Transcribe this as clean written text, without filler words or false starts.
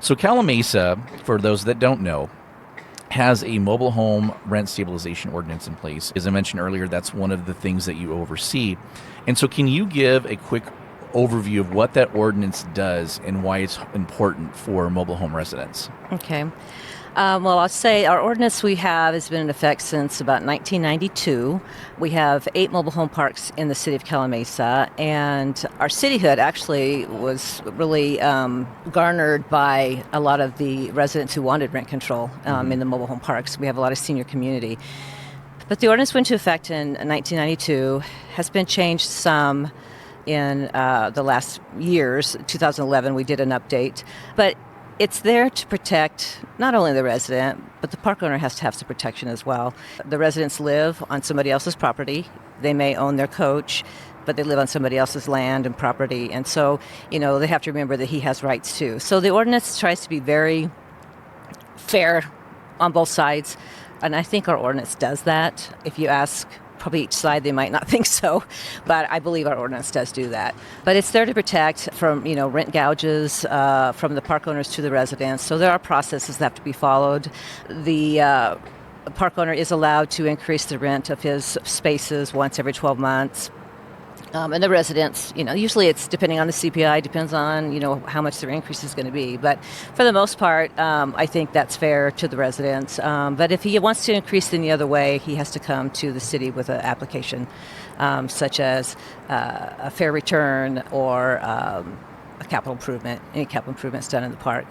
So Calimesa, for those that don't know, has a mobile home rent stabilization ordinance in place. As I mentioned earlier, that's one of the things that you oversee. And so, can you give a quick overview of what that ordinance does and why it's important for mobile home residents? Okay. Well, I'll say our ordinance we have has been in effect since about 1992. We have 8 mobile home parks in the city of Calimesa, and our cityhood actually was really garnered by a lot of the residents who wanted rent control in the mobile home parks. We have a lot of senior community. But the ordinance went into effect in 1992, has been changed some in the last years. 2011, we did an update. But it's there to protect not only the resident, but the park owner has to have some protection as well. The residents live on somebody else's property. They may own their coach, but they live on somebody else's land and property. And so, they have to remember that he has rights too. So the ordinance tries to be very fair on both sides. And I think our ordinance does that. If you ask probably each side, they might not think so, but I believe our ordinance does do that. But it's there to protect from, rent gouges from the park owners to the residents. So there are processes that have to be followed. The park owner is allowed to increase the rent of his spaces once every 12 months. And the residents, usually it's depending on the CPI, depends on, how much their increase is going to be. But for the most part, I think that's fair to the residents. But if he wants to increase in the other way, he has to come to the city with an application, such as a fair return or a capital improvement, any capital improvements done in the park.